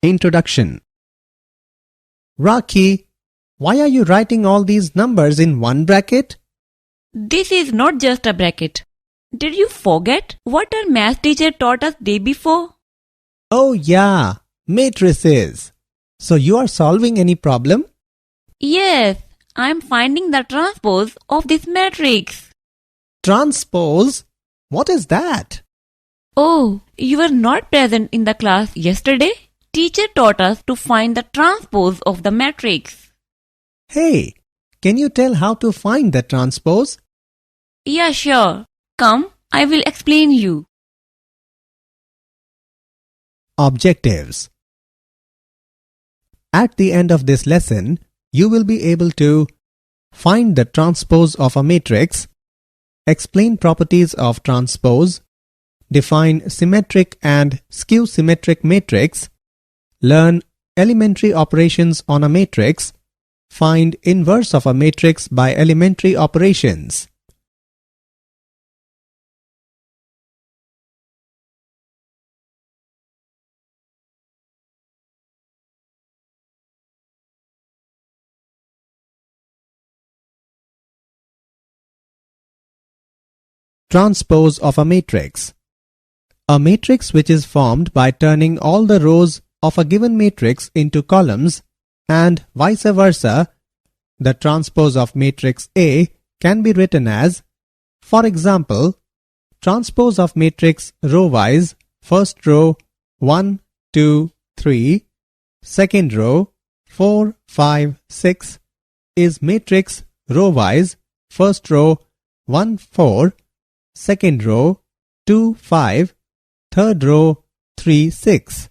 Introduction. Rocky, why are you writing all these numbers in one bracket? This is not just a bracket. Did you forget what our math teacher taught us day before? Oh yeah, matrices. So you are solving any problem? Yes, I am finding the transpose of this matrix. Transpose? What is that? Oh, you were not present in the class yesterday? Teacher taught us to find the transpose of the matrix. Hey, can you tell how to find the transpose? Yeah, sure. Come, I will explain you. Objectives. At the end of this lesson, you will be able to find the transpose of a matrix, explain properties of transpose, define symmetric and skew-symmetric matrix, learn elementary operations on a matrix, find inverse of a matrix by elementary operations. Transpose of a matrix. A matrix which is formed by turning all the rows of a given matrix into columns and vice versa. The transpose of matrix A can be written as, for example, transpose of matrix row-wise, first row 1, 2, 3, second row 4, 5, 6 is matrix row-wise, first row 1, 4, second row 2, 5, third row 3, 6.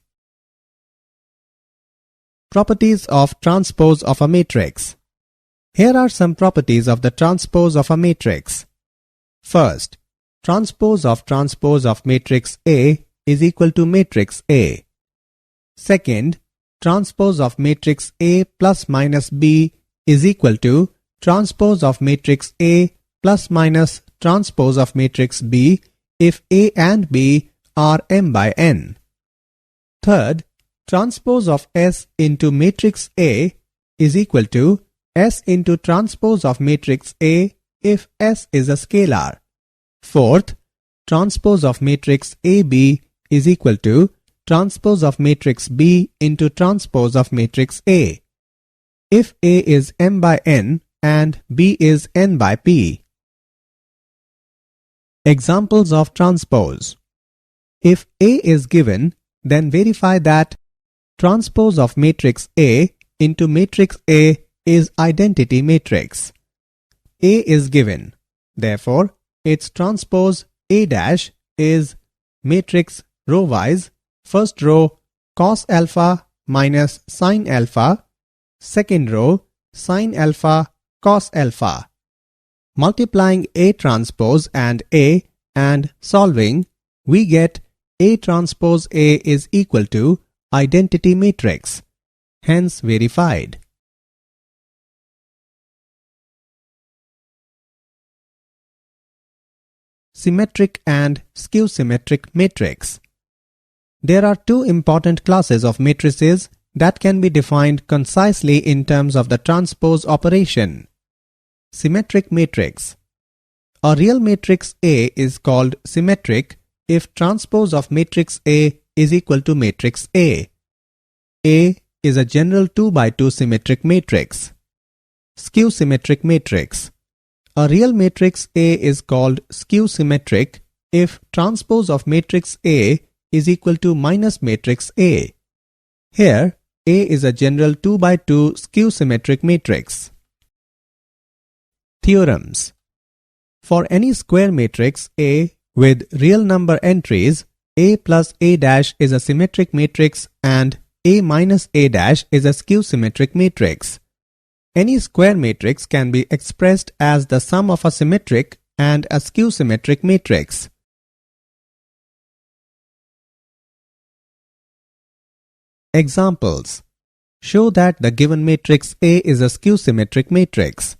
Properties of transpose of a matrix. Here are some properties of the transpose of a matrix. First, transpose of matrix A is equal to matrix A. Second, transpose of matrix A plus minus B is equal to transpose of matrix A plus minus transpose of matrix B if A and B are m by n. Third, transpose of S into matrix A is equal to S into transpose of matrix A if S is a scalar. Fourth, transpose of matrix AB is equal to transpose of matrix B into transpose of matrix A if A is m by n and B is n by p. Examples of transpose. If A is given, then verify that transpose of matrix A into matrix A is identity matrix. A is given. Therefore, its transpose A dash is matrix row-wise, first row cos alpha minus sin alpha, second row sin alpha cos alpha. Multiplying A transpose and solving, we get A transpose A is equal to identity matrix, hence verified. Symmetric and skew-symmetric matrix. There are two important classes of matrices that can be defined concisely in terms of the transpose operation. Symmetric matrix. A real matrix A is called symmetric if transpose of matrix A is equal to matrix A. A is a general 2 by 2 symmetric matrix. Skew-symmetric matrix. A real matrix A is called skew-symmetric if transpose of matrix A is equal to minus matrix A. Here, A is a general 2 by 2 skew-symmetric matrix. Theorems. For any square matrix A with real number entries, A plus A dash is a symmetric matrix and A minus A dash is a skew-symmetric matrix. Any square matrix can be expressed as the sum of a symmetric and a skew-symmetric matrix. Examples. Show that the given matrix A is a skew-symmetric matrix.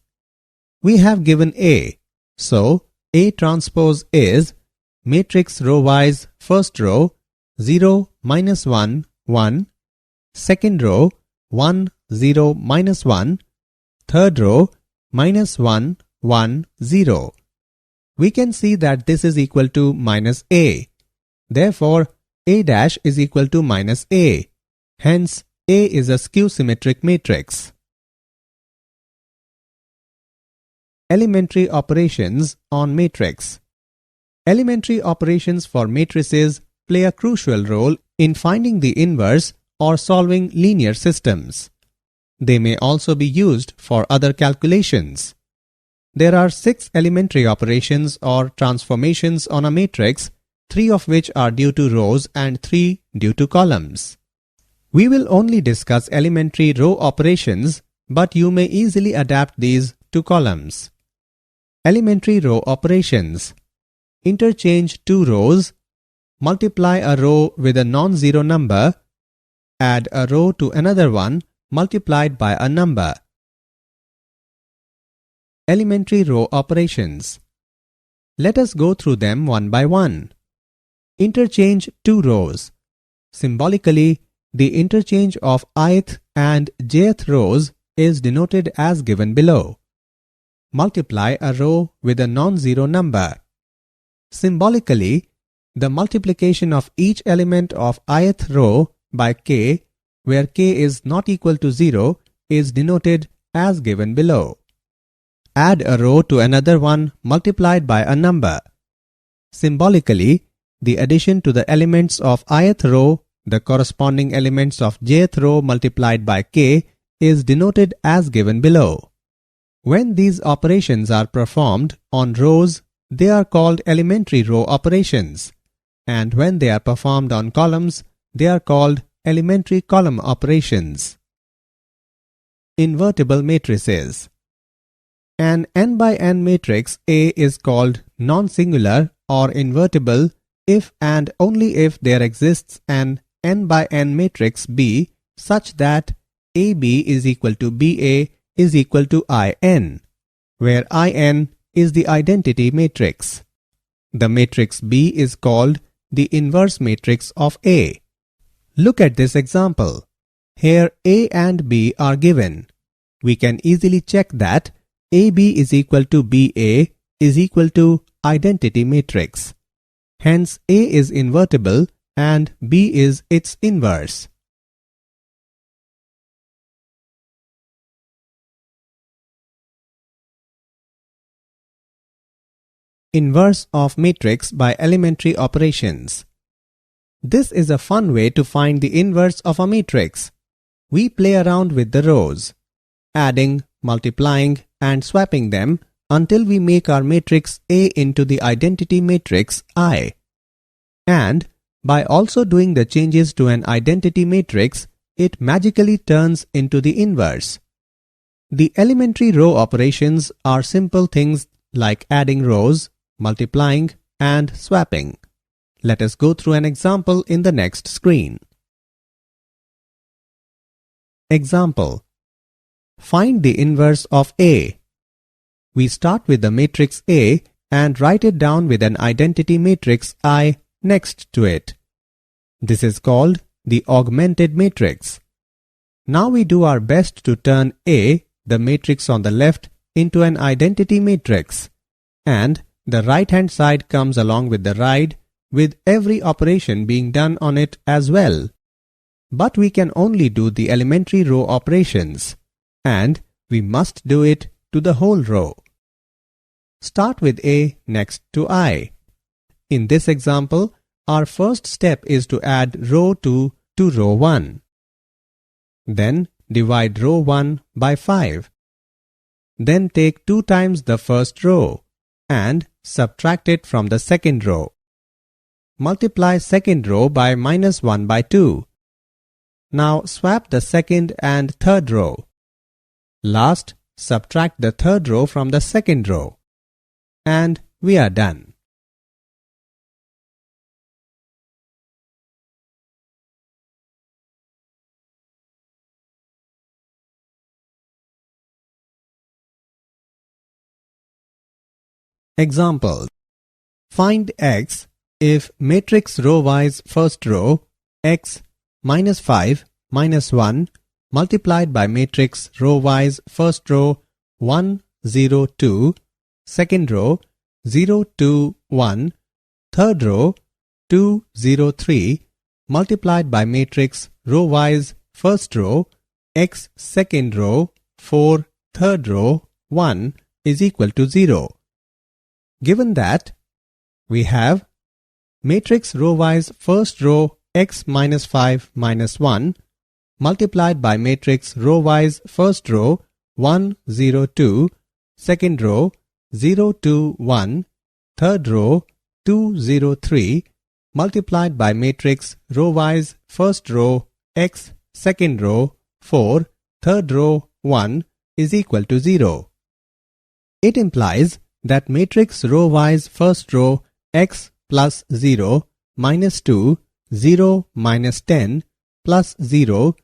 We have given A, so A transpose is matrix row-wise, first row 0, minus 1, 1, second row 1, 0, minus 1, third row minus 1, 1, 0. We can see that this is equal to minus a. Therefore, a dash is equal to minus a. Hence, A is a skew-symmetric matrix. Elementary operations on matrix. Elementary operations for matrices play a crucial role in finding the inverse or solving linear systems. They may also be used for other calculations. There are 6 elementary operations or transformations on a matrix, 3 of which are due to rows and 3 due to columns. We will only discuss elementary row operations, but you may easily adapt these to columns. Elementary row operations. Interchange two rows, multiply a row with a non-zero number, add a row to another one multiplied by a number. Elementary row operations. Let us go through them one by one. Interchange two rows. Symbolically, the interchange of ith and jth rows is denoted as given below. Multiply a row with a non-zero number. Symbolically, the multiplication of each element of ith row by k, where k is not equal to 0, is denoted as given below. Add a row to another one multiplied by a number. Symbolically, the addition to the elements of ith row, the corresponding elements of jth row multiplied by k, is denoted as given below. When these operations are performed on rows, they are called elementary row operations, and when they are performed on columns, they are called elementary column operations. Invertible matrices. An n by n matrix A is called non-singular or invertible if and only if there exists an n by n matrix B such that AB is equal to BA is equal to IN, where IN is the identity matrix. The matrix B is called the inverse matrix of A. Look at this example. Here A and B are given. We can easily check that AB is equal to BA is equal to identity matrix. Hence A is invertible and B is its inverse. Inverse of matrix by elementary operations. This is a fun way to find the inverse of a matrix. We play around with the rows, adding, multiplying, and swapping them until we make our matrix A into the identity matrix I. And by also doing the changes to an identity matrix, it magically turns into the inverse. The elementary row operations are simple things like adding rows, multiplying, and swapping. Let us go through an example in the next screen. Example. Find the inverse of A. We start with the matrix A and write it down with an identity matrix I next to it. This is called the augmented matrix. Now we do our best to turn A, the matrix on the left, into an identity matrix, and the right-hand side comes along with the right, with every operation being done on it as well. But we can only do the elementary row operations, and we must do it to the whole row. Start with A next to I. In this example, our first step is to add row 2 to row 1. Then divide row 1 by 5. Then take 2 times the first row and subtract it from the second row. Multiply second row by minus 1 by 2. Now swap the second and third row. Last, subtract the third row from the second row. And we are done. Example. Find X if matrix row-wise first row x minus 5 minus 1 multiplied by matrix row-wise first row 1, 0, 2, second row 0, 2, 1, third row 2, 0, 3 multiplied by matrix row-wise first row x second row 4 third row 1 is equal to 0. Given that, we have matrix row-wise first row x minus 5 minus 1 multiplied by matrix row-wise first row 1, 0, 2, second row 0, 2, 1, third row 2, 0, 3 multiplied by matrix row-wise first row x second row 4 third row 1 is equal to 0. It implies that matrix row-wise first row x plus 0 minus 2, 0 minus 10 plus 0,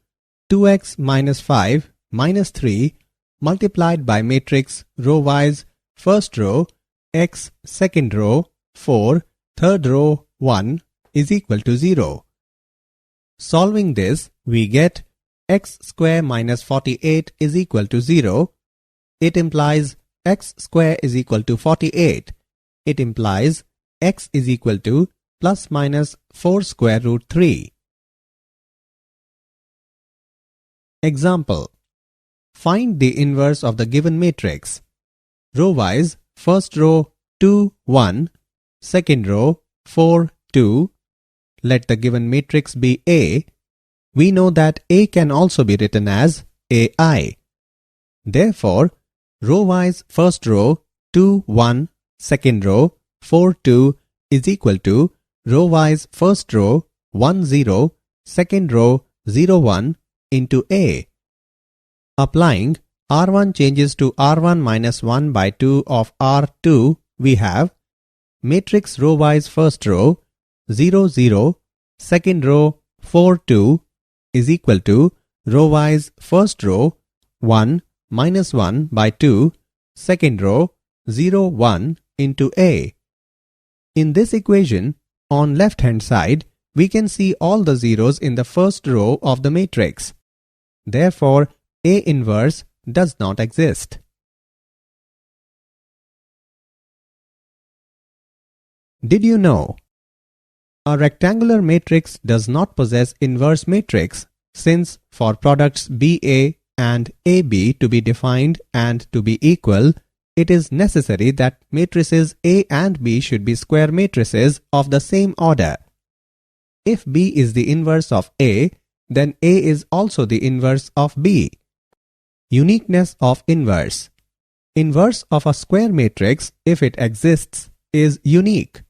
2x minus 5 minus 3 multiplied by matrix row-wise first row x second row 4 third row 1 is equal to 0. Solving this, we get x square minus 48 is equal to 0. It implies x square is equal to 48. It implies x is equal to plus minus 4 square root 3. Example. Find the inverse of the given matrix. Row-wise, first row 2, 1, second row 4, 2. Let the given matrix be A. We know that A can also be written as AI. Therefore, row-wise first row 2, 1, second row 4, 2 is equal to row-wise first row 1, 0, second row 0, 1 into A. Applying R1 changes to R1 minus 1 by 2 of R2, we have matrix row-wise first row 0, 0, second row 4, 2 is equal to row-wise first row 1 minus 1 by 2, second row 0, 1 into A. In this equation, on left hand side, we can see all the zeros in the first row of the matrix. Therefore, A inverse does not exist. Did you know? A rectangular matrix does not possess inverse matrix since for products BA and AB to be defined and to be equal, it is necessary that matrices A and B should be square matrices of the same order. If B is the inverse of A, then A is also the inverse of B. Uniqueness of inverse. Inverse of a square matrix, if it exists, is unique.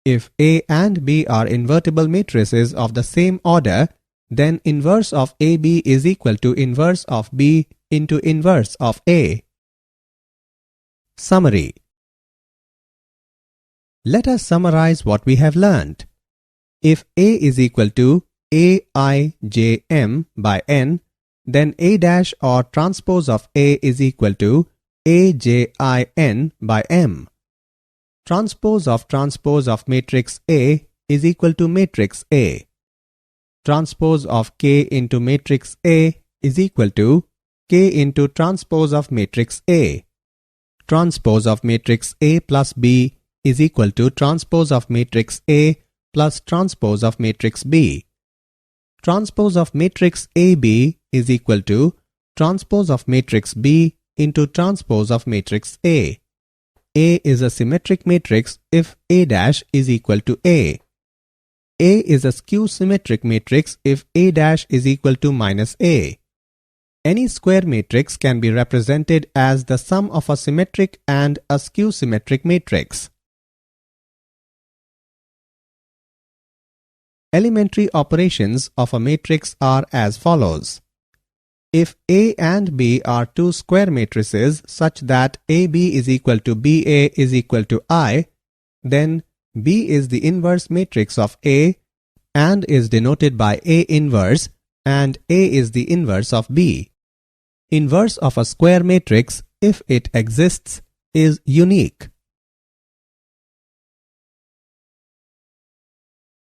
If A and B are invertible matrices of the same order, then inverse of AB is equal to inverse of B into inverse of A. Summary. Let us summarize what we have learned. If A is equal to Aijm by n, then A dash or transpose of A is equal to Ajin by m. Transpose of matrix A is equal to matrix A. Transpose of K into matrix A is equal to K into transpose of matrix A. Transpose of matrix A plus B is equal to transpose of matrix A plus transpose of matrix B. Transpose of matrix AB is equal to transpose of matrix B into transpose of matrix A. A is a symmetric matrix if A dash is equal to A. A is a skew symmetric matrix if A dash is equal to minus A. Any square matrix can be represented as the sum of a symmetric and a skew symmetric matrix. Elementary operations of a matrix are as follows. If A and B are two square matrices such that AB is equal to BA is equal to I, then B is the inverse matrix of A and is denoted by A inverse, and A is the inverse of B. Inverse of a square matrix, if it exists, is unique.